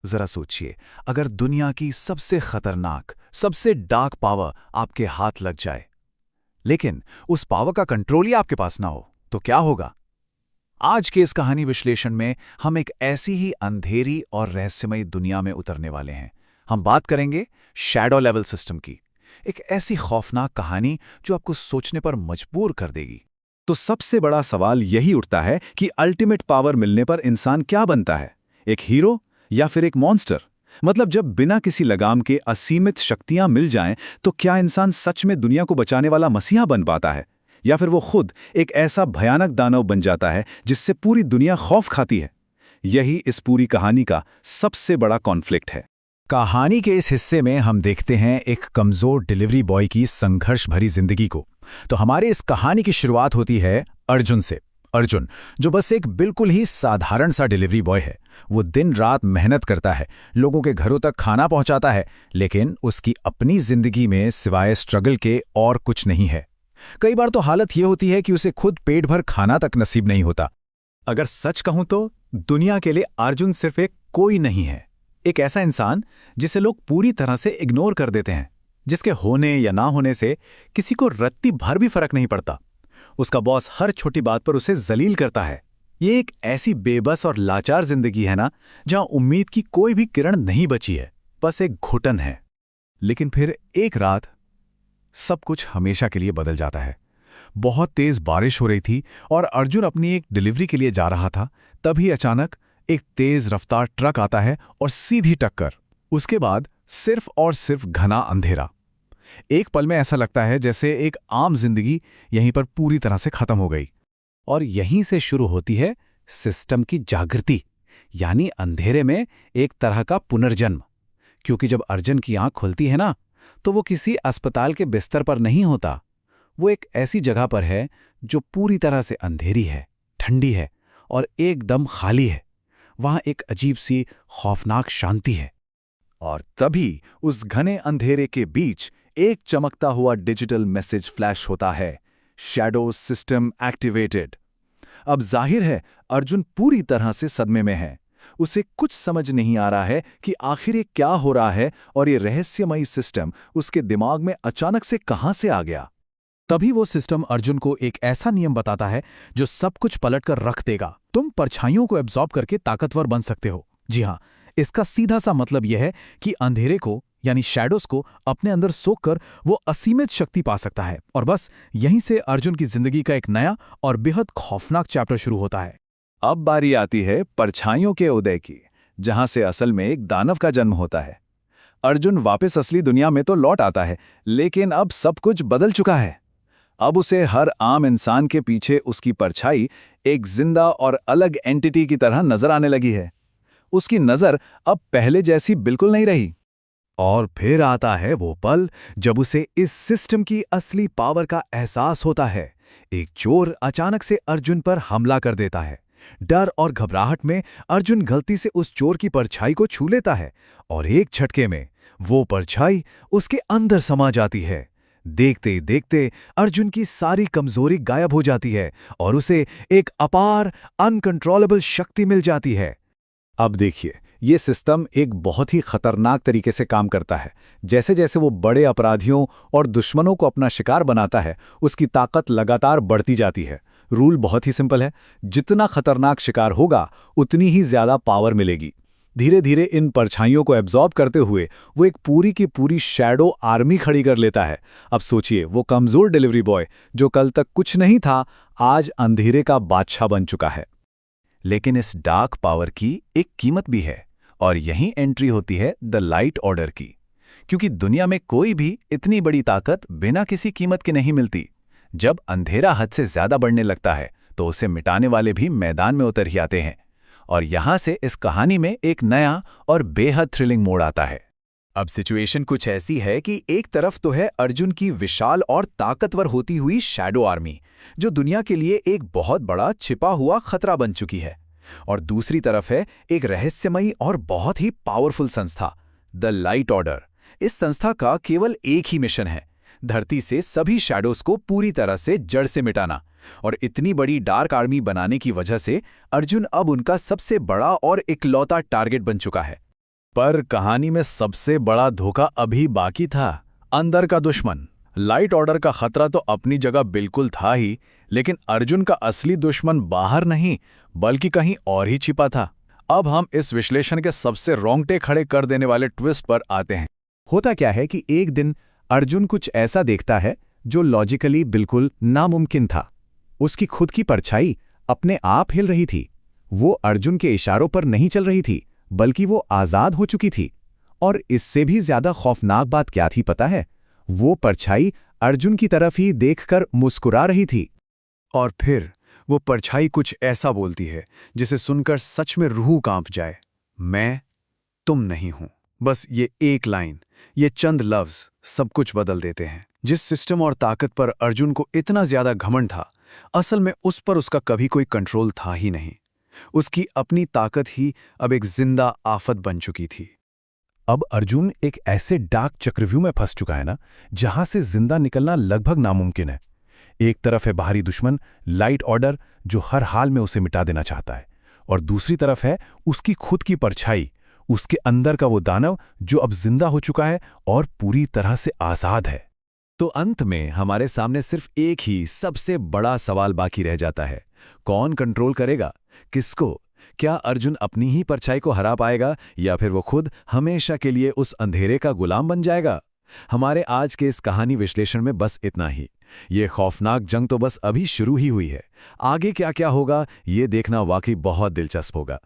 जरा सोचिए, अगर दुनिया की सबसे खतरनाक, सबसे डार्क पावर आपके हाथ लग जाए, लेकिन उस पावर का कंट्रोल ही आपके पास ना हो, तो क्या होगा? आज के इस कहानी विश्लेषण में हम एक ऐसी ही अंधेरी और रहस्यमयी दुनिया में उतरने वाले हैं। हम बात करेंगे शैडो लेवल सिस्टम की, एक ऐसी खौफनाक कहानी जो आपको सोचने पर मजबूर कर देगी। तो सबसे बड़ा सवाल यही उठता है कि अल्टीमेट पावर मिलने पर इंसान क्या बनता है, एक हीरो या फिर एक मॉन्स्टर? मतलब जब बिना किसी लगाम के असीमित शक्तियां मिल जाएं, तो क्या इंसान सच में दुनिया को बचाने वाला मसीहा बन पाता है, या फिर वो खुद एक ऐसा भयानक दानव बन जाता है जिससे पूरी दुनिया खौफ खाती है? यही इस पूरी कहानी का सबसे बड़ा कॉन्फ्लिक्ट है। कहानी के इस हिस्से में हम देखते हैं एक कमजोर डिलीवरी बॉय की संघर्ष भरी जिंदगी को। तो हमारे इस कहानी की शुरुआत होती है अर्जुन से। अर्जुन, जो बस एक बिल्कुल ही साधारण सा डिलीवरी बॉय है। वो दिन रात मेहनत करता है, लोगों के घरों तक खाना पहुंचाता है, लेकिन उसकी अपनी जिंदगी में सिवाय स्ट्रगल के और कुछ नहीं है। कई बार तो हालत ये होती है कि उसे खुद पेट भर खाना तक नसीब नहीं होता। अगर सच कहूं तो दुनिया के लिए अर्जुन सिर्फ एक कोई नहीं है, एक ऐसा इंसान जिसे लोग पूरी तरह से इग्नोर कर देते हैं, जिसके होने या ना होने से किसी को रत्ती भर भी फर्क नहीं पड़ता। उसका बॉस हर छोटी बात पर उसे जलील करता है। ये एक ऐसी बेबस और लाचार जिंदगी है ना, जहां उम्मीद की कोई भी किरण नहीं बची है, बस एक घुटन है। लेकिन फिर एक रात सब कुछ हमेशा के लिए बदल जाता है। बहुत तेज बारिश हो रही थी और अर्जुन अपनी एक डिलीवरी के लिए जा रहा था। तभी अचानक एक तेज रफ्तार ट्रक आता है और सीधी टक्कर। उसके बाद सिर्फ और सिर्फ घना अंधेरा। एक पल में ऐसा लगता है जैसे एक आम जिंदगी यहीं पर पूरी तरह से खत्म हो गई। और यहीं से शुरू होती है सिस्टम की जागृति, यानी अंधेरे में एक तरह का पुनर्जन्म। क्योंकि जब अर्जुन की आंख खुलती है ना, तो वो किसी अस्पताल के बिस्तर पर नहीं होता। वो एक ऐसी जगह पर है जो पूरी तरह से अंधेरी है, ठंडी है और एकदम खाली है। वहां एक अजीब सी खौफनाक शांति है। और तभी उस घने अंधेरे के बीच एक चमकता हुआ डिजिटल मैसेज फ्लैश होता है, शैडो सिस्टम एक्टिवेटेड। अब जाहिर है अर्जुन पूरी तरह से सदमे में है। उसे कुछ समझ नहीं आ रहा है कि आखिर ये क्या हो रहा है और ये रहस्यमयी सिस्टम उसके दिमाग में अचानक से कहां से आ गया। तभी वो सिस्टम अर्जुन को एक ऐसा नियम बताता है जो सब कुछ पलट कर रख देगा। तुम परछाइयों को एब्जॉर्ब करके ताकतवर बन सकते हो। जी हाँ, इसका सीधा सा मतलब यह है कि अंधेरे को यानी शैडोज को अपने अंदर सोख कर वो असीमित शक्ति पा सकता है। और बस यहीं से अर्जुन की जिंदगी का एक नया और बेहद खौफनाक चैप्टर शुरू होता है। अब बारी आती है परछाइयों के उदय की, जहां से असल में एक दानव का जन्म होता है। अर्जुन वापस असली दुनिया में तो लौट आता है, लेकिन अब सब कुछ बदल चुका है। अब उसे हर आम इंसान के पीछे उसकी परछाई एक जिंदा और अलग एंटिटी की तरह नजर आने लगी है। उसकी नजर अब पहले जैसी बिल्कुल नहीं रही। और फिर आता है वो पल जब उसे इस सिस्टम की असली पावर का एहसास होता है। एक चोर अचानक से अर्जुन पर हमला कर देता है। डर और घबराहट में अर्जुन गलती से उस चोर की परछाई को छू लेता है और एक झटके में वो परछाई उसके अंदर समा जाती है। देखते ही देखते अर्जुन की सारी कमजोरी गायब हो जाती है और उसे एक अपार अनकंट्रोलेबल शक्ति मिल जाती है। अब देखिए, ये सिस्टम एक बहुत ही खतरनाक तरीके से काम करता है। जैसे जैसे वो बड़े अपराधियों और दुश्मनों को अपना शिकार बनाता है, उसकी ताकत लगातार बढ़ती जाती है। रूल बहुत ही सिंपल है, जितना खतरनाक शिकार होगा उतनी ही ज्यादा पावर मिलेगी। धीरे धीरे इन परछाइयों को एब्जॉर्ब करते हुए वो एक पूरी की पूरी शैडो आर्मी खड़ी कर लेता है। अब सोचिए, वो कमजोर डिलीवरी बॉय जो कल तक कुछ नहीं था, आज अंधेरे का बादशाह बन चुका है। लेकिन इस डार्क पावर की एक कीमत भी है, और यहीं एंट्री होती है द लाइट ऑर्डर की। क्योंकि दुनिया में कोई भी इतनी बड़ी ताकत बिना किसी कीमत के नहीं मिलती। जब अंधेरा हद से ज्यादा बढ़ने लगता है, तो उसे मिटाने वाले भी मैदान में उतर ही आते हैं। और यहां से इस कहानी में एक नया और बेहद थ्रिलिंग मोड़ आता है। अब सिचुएशन कुछ ऐसी है कि एक तरफ तो है अर्जुन की विशाल और ताकतवर होती हुई शैडो आर्मी, जो दुनिया के लिए एक बहुत बड़ा छिपा हुआ खतरा बन चुकी है। और दूसरी तरफ है एक रहस्यमयी और बहुत ही पावरफुल संस्था, द लाइट ऑर्डर। इस संस्था का केवल एक ही मिशन है, धरती से सभी शैडोज को पूरी तरह से जड़ से मिटाना। और इतनी बड़ी डार्क आर्मी बनाने की वजह से अर्जुन अब उनका सबसे बड़ा और इकलौता टारगेट बन चुका है। पर कहानी में सबसे बड़ा धोखा अभी बाकी था, अंदर का दुश्मन। लाइट ऑर्डर का खतरा तो अपनी जगह बिल्कुल था ही, लेकिन अर्जुन का असली दुश्मन बाहर नहीं बल्कि कहीं और ही छिपा था। अब हम इस विश्लेषण के सबसे रोंगटे खड़े कर देने वाले ट्विस्ट पर आते हैं। होता क्या है कि एक दिन अर्जुन कुछ ऐसा देखता है जो लॉजिकली बिल्कुल नामुमकिन था। उसकी खुद की परछाई अपने आप हिल रही थी। वो अर्जुन के इशारों पर नहीं चल रही थी, बल्कि वो आज़ाद हो चुकी थी। और इससे भी ज्यादा खौफनाक बात क्या थी पता है? वो परछाई अर्जुन की तरफ ही देखकर मुस्कुरा रही थी। और फिर वो परछाई कुछ ऐसा बोलती है जिसे सुनकर सच में रूह कांप जाए। मैं तुम नहीं हूं। बस ये एक लाइन, ये चंद लफ्ज सब कुछ बदल देते हैं। जिस सिस्टम और ताकत पर अर्जुन को इतना ज्यादा घमंड था, असल में उस पर उसका कभी कोई कंट्रोल था ही नहीं। उसकी अपनी ताकत ही अब एक जिंदा आफत बन चुकी थी। अब अर्जुन एक ऐसे डार्क चक्रव्यूह में फंस चुका है ना, जहां से जिंदा निकलना लगभग नामुमकिन है। एक तरफ है बाहरी दुश्मन लाइट ऑर्डर, जो हर हाल में उसे मिटा देना चाहता है, और दूसरी तरफ है उसकी खुद की परछाई, उसके अंदर का वो दानव जो अब जिंदा हो चुका है और पूरी तरह से आजाद है। तो अंत में हमारे सामने सिर्फ एक ही सबसे बड़ा सवाल बाकी रह जाता है, कौन कंट्रोल करेगा, किसको? क्या अर्जुन अपनी ही परछाई को हरा पाएगा, या फिर वो खुद हमेशा के लिए उस अंधेरे का गुलाम बन जाएगा? हमारे आज के इस कहानी विश्लेषण में बस इतना ही। ये खौफनाक जंग तो बस अभी शुरू ही हुई है। आगे क्या क्या होगा ये देखना वाकई बहुत दिलचस्प होगा।